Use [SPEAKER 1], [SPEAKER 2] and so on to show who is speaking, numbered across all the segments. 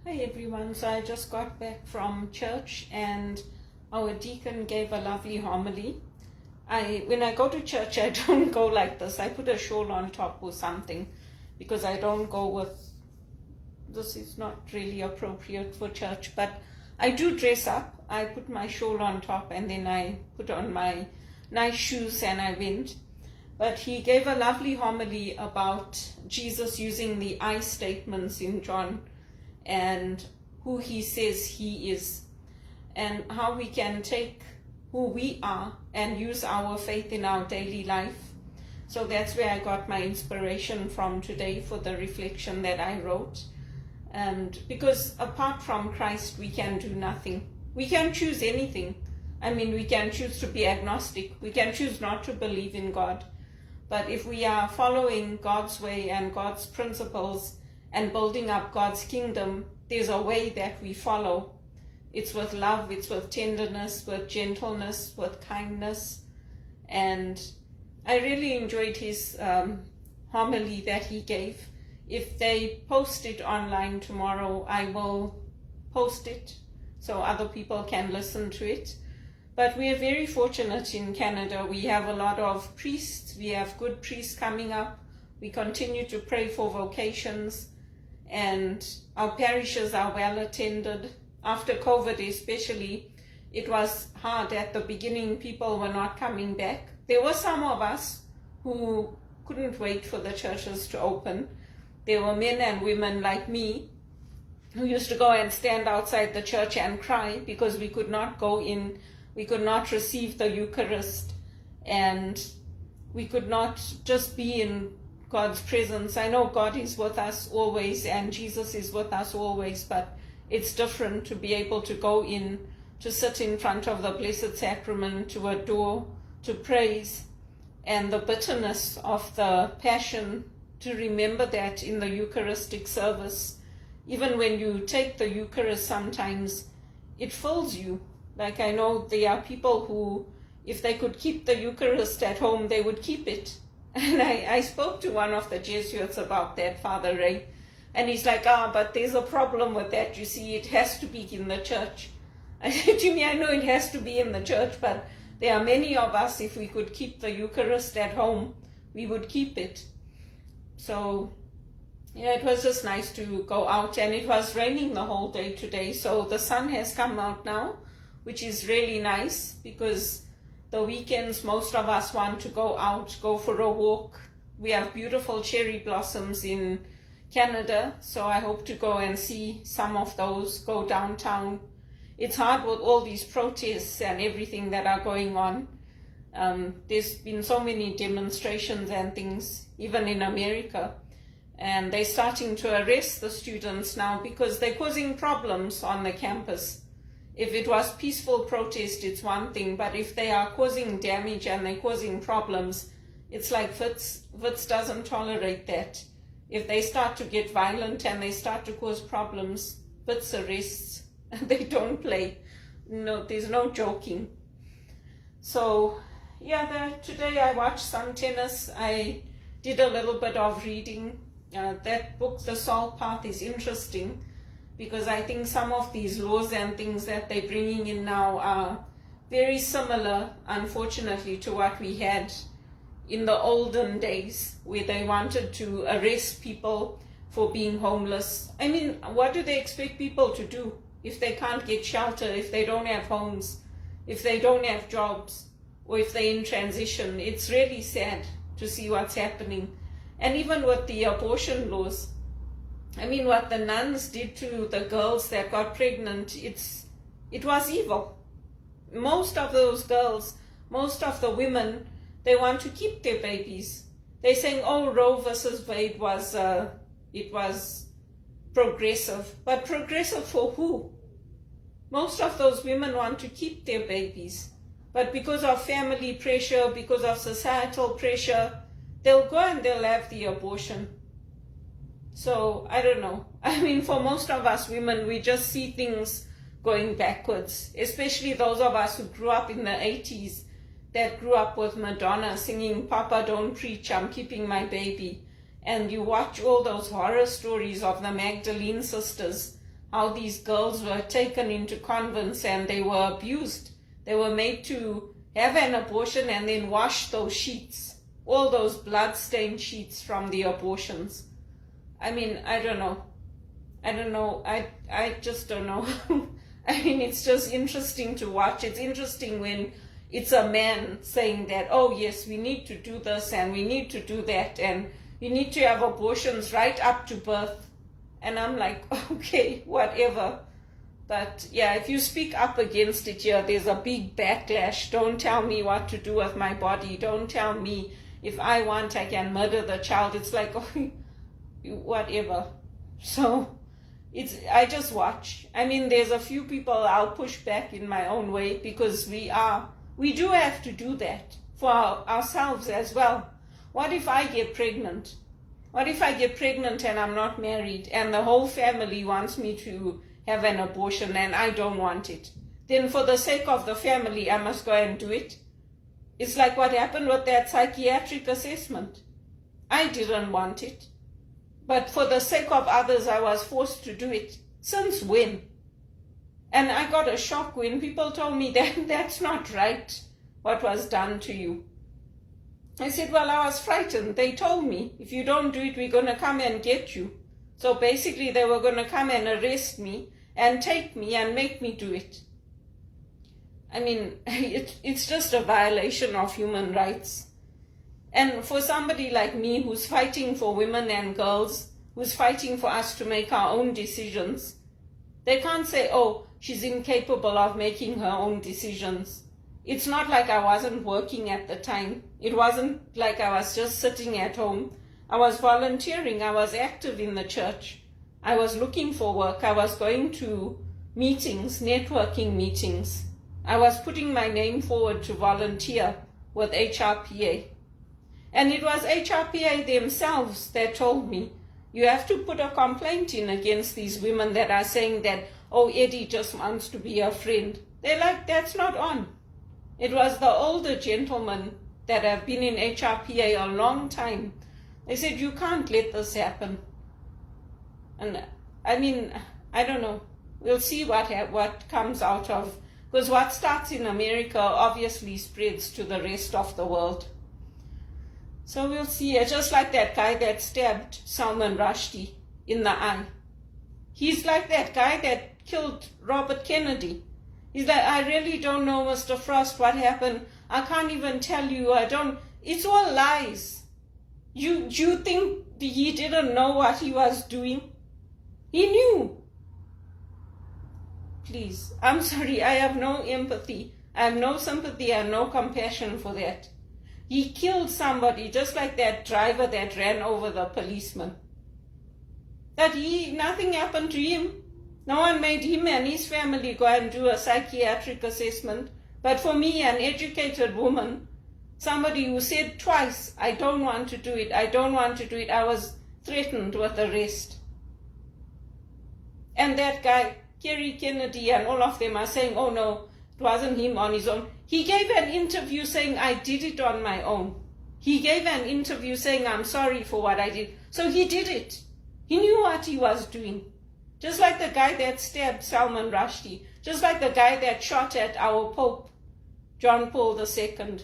[SPEAKER 1] Hi everyone, so I just got back from church and our deacon gave a lovely homily. When I go to church, I don't go like this. I put a shawl on top or something because I don't go with, this is not really appropriate for church, but I do dress up. I put my shawl on top and then I put on my nice shoes and I went. But he gave a lovely homily about Jesus using the I statements in John and who he says he is, and how we can take who we are and use our faith in our daily life. So that's where I got my inspiration from today for the reflection that I wrote. And because apart from Christ, we can do nothing. We can choose anything. I mean, we can choose to be agnostic. We can choose not to believe in God. But if we are following God's way and God's principles and building up God's kingdom, there's a way that we follow. It's with love, it's with tenderness, with gentleness, with kindness. And I really enjoyed his homily that he gave. If they post it online tomorrow, I will post it so other people can listen to it. But we are very fortunate in Canada. We have a lot of priests. We have good priests coming up. We continue to pray for vocations, and our parishes are well attended. After COVID especially, it was hard at the beginning. People were not coming back. There were some of us who couldn't wait for the churches to open. There were men and women like me who used to go and stand outside the church and cry because we could not go in, we could not receive the Eucharist, and we could not just be in God's presence. I know God is with us always and Jesus is with us always, but it's different to be able to go in, to sit in front of the Blessed Sacrament, to adore, to praise, and the bitterness of the Passion, to remember that in the Eucharistic service. Even when you take the Eucharist, sometimes it fills you. Like, I know there are people who, if they could keep the Eucharist at home, they would keep it. And I spoke to one of the Jesuits about that, Father Ray, and he's like, but there's a problem with that. You see, it has to be in the church. I said, Jimmy, I know it has to be in the church, but there are many of us, if we could keep the Eucharist at home, we would keep it. So, yeah, it was just nice to go out, and it was raining the whole day today, so the sun has come out now, which is really nice, because the weekends most of us want to go out, go for a walk. We have beautiful cherry blossoms in Canada, so I hope to go and see some of those, go downtown. It's hard with all these protests and everything that are going on. There's been so many demonstrations and things, even in America, and they're starting to arrest the students now because they're causing problems on the campus. If it was peaceful protest, it's one thing, but if they are causing damage and they're causing problems, it's like Wits doesn't tolerate that. If they start to get violent and they start to cause problems, Wits arrests. They don't play. No, there's no joking. So, yeah, today I watched some tennis. I did a little bit of reading. That book, The Soul Path, is interesting, because I think some of these laws and things that they're bringing in now are very similar, unfortunately, to what we had in the olden days, where they wanted to arrest people for being homeless. I mean, what do they expect people to do if they can't get shelter, if they don't have homes, if they don't have jobs, or if they're in transition? It's really sad to see what's happening. And even with the abortion laws, I mean, what the nuns did to the girls that got pregnant, it was evil. Most of those girls, most of the women, they want to keep their babies. They're saying, oh, Roe versus Wade was, it was progressive. But progressive for who? Most of those women want to keep their babies. But because of family pressure, because of societal pressure, they'll go and they'll have the abortion. So, I don't know. I mean, for most of us women, we just see things going backwards, especially those of us who grew up in the 80s, that grew up with Madonna singing, Papa, don't preach, I'm keeping my baby. And you watch all those horror stories of the Magdalene sisters how these girls were taken into convents and they were abused. They were made to have an abortion and then wash those sheets, all those blood-stained sheets from the abortions. I mean, I don't know. I just don't know. I mean, it's just interesting to watch. It's interesting when it's a man saying that, oh yes, we need to do this and we need to do that and we need to have abortions right up to birth. And I'm like, okay, whatever. But yeah, if you speak up against it here, there's a big backlash. Don't tell me what to do with my body. Don't tell me if I want, I can murder the child. It's like, oh, whatever. So I just watch. I mean, there's a few people I'll push back in my own way because we do have to do that for ourselves as well. What if I get pregnant? What if I get pregnant and I'm not married and the whole family wants me to have an abortion and I don't want it? Then for the sake of the family, I must go and do it. It's like what happened with that psychiatric assessment. I didn't want it. But for the sake of others, I was forced to do it. Since when? And I got a shock when people told me that that's not right, what was done to you. I said, well, I was frightened. They told me, if you don't do it, we're going to come and get you. So basically, they were going to come and arrest me and take me and make me do it. I mean, it's just a violation of human rights. And for somebody like me who's fighting for women and girls, who's fighting for us to make our own decisions, they can't say, oh, she's incapable of making her own decisions. It's not like I wasn't working at the time. It wasn't like I was just sitting at home. I was volunteering. I was active in the church. I was looking for work. I was going to meetings, networking meetings. I was putting my name forward to volunteer with HRPA. And it was HRPA themselves that told me, you have to put a complaint in against these women that are saying that, oh, Eddie just wants to be a friend. They're like, that's not on. It was the older gentlemen that have been in HRPA a long time. They said, you can't let this happen. And I mean, I don't know. We'll see what comes out of, because what starts in America obviously spreads to the rest of the world. So we'll see. Just like that guy that stabbed Salman Rushdie in the eye. He's like that guy that killed Robert Kennedy. He's like, I really don't know, Mr. Frost, what happened. I can't even tell you. It's all lies. You think he didn't know what he was doing? He knew. Please, I'm sorry, I have no empathy. I have no sympathy and no compassion for that. He killed somebody, just like that driver that ran over the policeman. Nothing happened to him. No one made him and his family go and do a psychiatric assessment. But for me, an educated woman, somebody who said twice, I don't want to do it, I don't want to do it, I was threatened with arrest. And that guy, Kerry Kennedy, and all of them are saying, oh no, it wasn't him on his own. He gave an interview saying, I did it on my own. He gave an interview saying, I'm sorry for what I did. So he did it. He knew what he was doing. Just like the guy that stabbed Salman Rushdie. Just like the guy that shot at our Pope, John Paul II.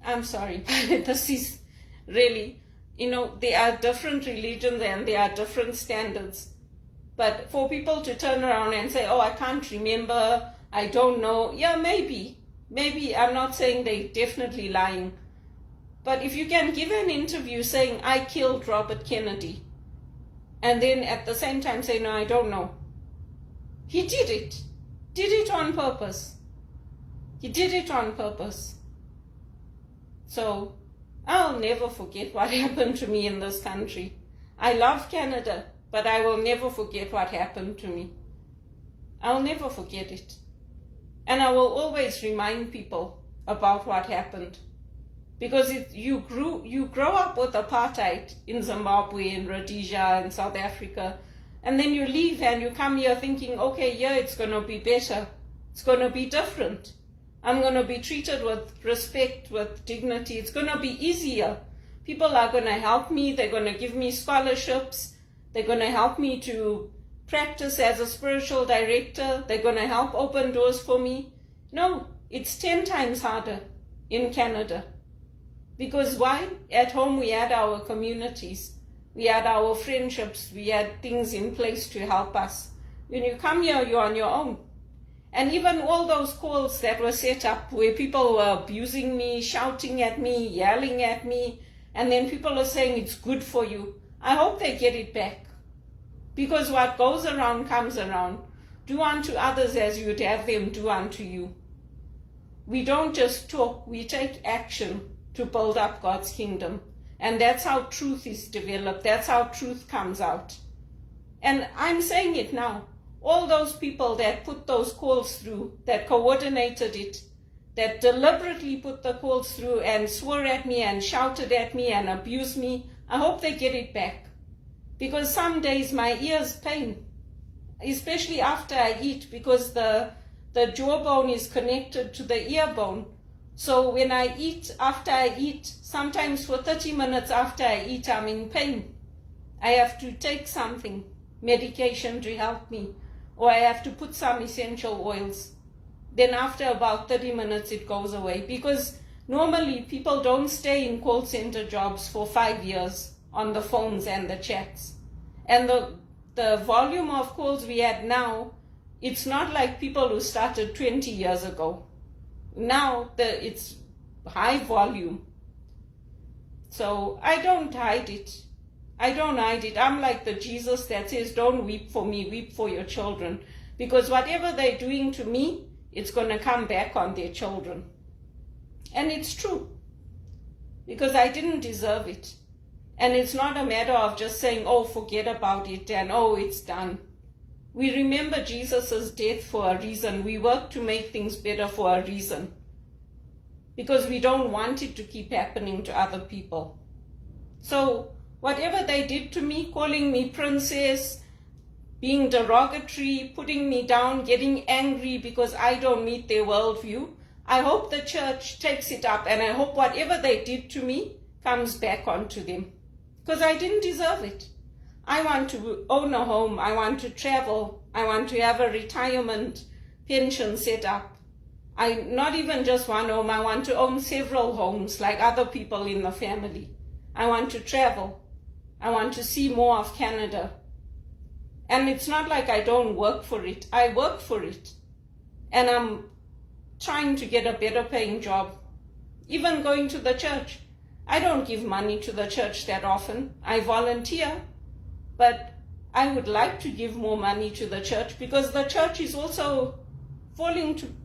[SPEAKER 1] I'm sorry, but this is really, there are different religions and there are different standards. But for people to turn around and say, oh, I can't remember, I don't know. Yeah, maybe. Maybe, I'm not saying they're definitely lying. But if you can give an interview saying, I killed Robert Kennedy, and then at the same time say, no, I don't know. He did it. Did it on purpose. He did it on purpose. So, I'll never forget what happened to me in this country. I love Canada, but I will never forget what happened to me. I'll never forget it. And I will always remind people about what happened. Because you grow up with apartheid in Zimbabwe, in Rhodesia, in South Africa, and then you leave and you come here thinking, okay, yeah, it's going to be better. It's going to be different. I'm going to be treated with respect, with dignity. It's going to be easier. People are going to help me. They're going to give me scholarships. They're going to help me to practice as a spiritual director. They're going to help open doors for me. No, it's 10 times harder in Canada. Because why? At home we had our communities. We had our friendships. We had things in place to help us. When you come here, you're on your own. And even all those calls that were set up where people were abusing me, shouting at me, yelling at me, and then people are saying it's good for you. I hope they get it back. Because what goes around comes around. Do unto others as you would have them do unto you. We don't just talk, we take action to build up God's kingdom. And that's how truth is developed. That's how truth comes out. And I'm saying it now. All those people that put those calls through, that coordinated it, that deliberately put the calls through and swore at me and shouted at me and abused me, I hope they get it back. Because some days my ears pain, especially after I eat, because the jawbone is connected to the ear bone. So when I eat, after I eat, sometimes for 30 minutes after I eat, I'm in pain. I have to take something, medication to help me, or I have to put some essential oils. Then after about 30 minutes, it goes away. Because normally people don't stay in call center jobs for 5 years on the phones and the chats. And the volume of calls we had now, it's not like people who started 20 years ago. Now it's high volume. So I don't hide it. I don't hide it. I'm like the Jesus that says, don't weep for me, weep for your children. Because whatever they're doing to me, it's going to come back on their children. And it's true. Because I didn't deserve it. And it's not a matter of just saying, oh, forget about it and oh, it's done. We remember Jesus' death for a reason. We work to make things better for a reason. Because we don't want it to keep happening to other people. So whatever they did to me, calling me princess, being derogatory, putting me down, getting angry because I don't meet their worldview, I hope the church takes it up, and I hope whatever they did to me comes back onto them. Because I didn't deserve it. I want to own a home. I want to travel. I want to have a retirement pension set up. Not even just one home. I want to own several homes like other people in the family. I want to travel. I want to see more of Canada. And it's not like I don't work for it. I work for it. And I'm trying to get a better paying job. Even going to the church. I don't give money to the church that often. I volunteer. But I would like to give more money to the church because the church is also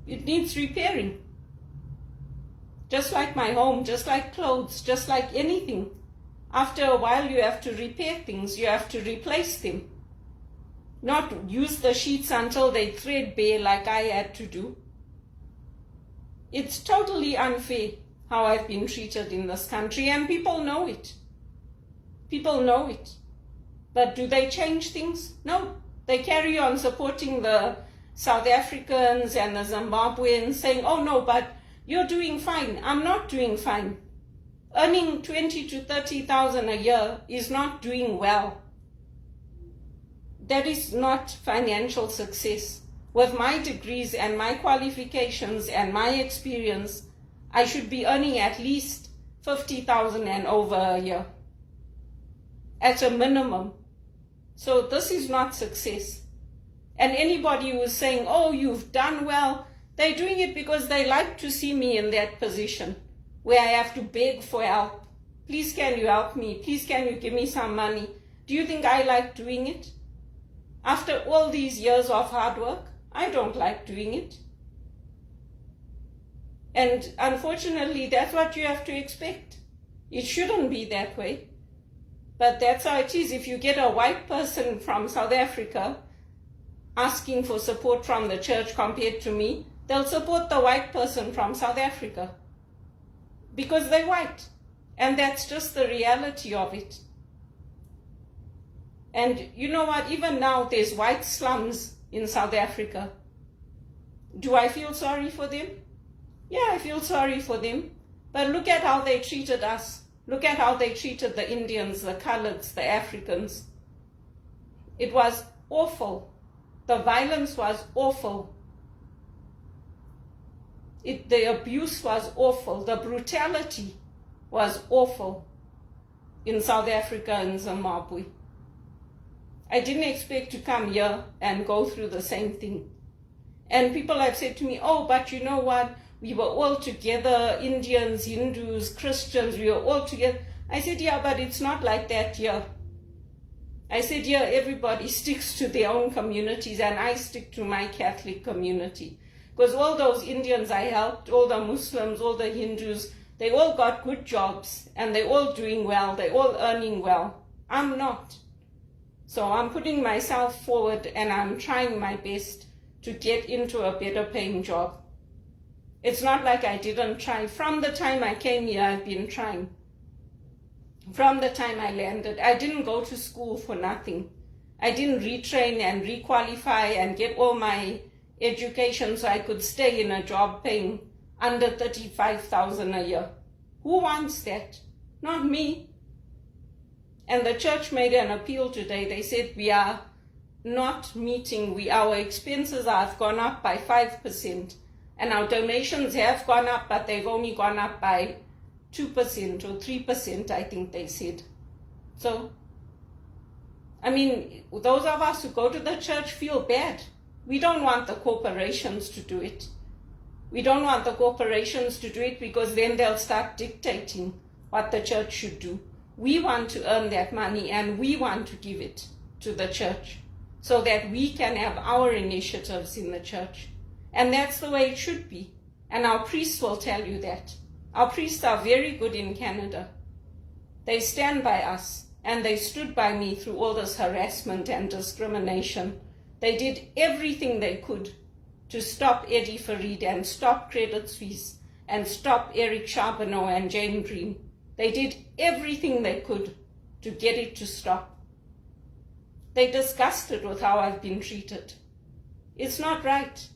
[SPEAKER 1] it needs repairing. Just like my home, just like clothes, just like anything. After a while you have to repair things, you have to replace them. Not use the sheets until they threadbare like I had to do. It's totally unfair how I've been treated in this country, and people know it. People know it. But do they change things? No. They carry on supporting the South Africans and the Zimbabweans, saying, oh no, but you're doing fine. I'm not doing fine. Earning 20 to 30,000 a year is not doing well. That is not financial success. With my degrees and my qualifications and my experience, I should be earning at least 50,000 and over a year. At a minimum. So this is not success. And anybody who is saying, oh, you've done well, they're doing it because they like to see me in that position where I have to beg for help. Please, can you help me? Please, can you give me some money? Do you think I like doing it? After all these years of hard work, I don't like doing it. And unfortunately, that's what you have to expect. It shouldn't be that way. But that's how it is. If you get a white person from South Africa asking for support from the church compared to me, they'll support the white person from South Africa because they're white. And that's just the reality of it. And you know what? Even now, there's white slums in South Africa. Do I feel sorry for them? Yeah, I feel sorry for them. But look at how they treated us. Look at how they treated the Indians, the Coloureds, the Africans. It was awful. The violence was awful. The abuse was awful. The brutality was awful in South Africa and Zimbabwe. I didn't expect to come here and go through the same thing. And people have said to me, oh, but you know what? We were all together, Indians, Hindus, Christians, we were all together. I said, yeah, but it's not like that here. I said, yeah, everybody sticks to their own communities, and I stick to my Catholic community. Because all those Indians I helped, all the Muslims, all the Hindus, they all got good jobs, and they're all doing well, they're all earning well. I'm not. So I'm putting myself forward, and I'm trying my best to get into a better paying job. It's not like I didn't try. From the time I came here, I've been trying. From the time I landed, I didn't go to school for nothing. I didn't retrain and requalify and get all my education so I could stay in a job paying under 35,000 a year. Who wants that? Not me. And the church made an appeal today. They said we are not meeting. Our expenses have gone up by 5%, and our donations have gone up, but they've only gone up by 2% or 3%, I think they said. So, I mean, those of us who go to the church feel bad. We don't want the corporations to do it. We don't want the corporations to do it because then they'll start dictating what the church should do. We want to earn that money, and we want to give it to the church so that we can have our initiatives in the church. And that's the way it should be. And our priests will tell you that. Our priests are very good in Canada. They stand by us, and they stood by me through all this harassment and discrimination. They did everything they could to stop Eddie Farid and stop Credit Suisse and stop Eric Charbonneau and Jane Green. They did everything they could to get it to stop. They're disgusted with how I've been treated. It's not right.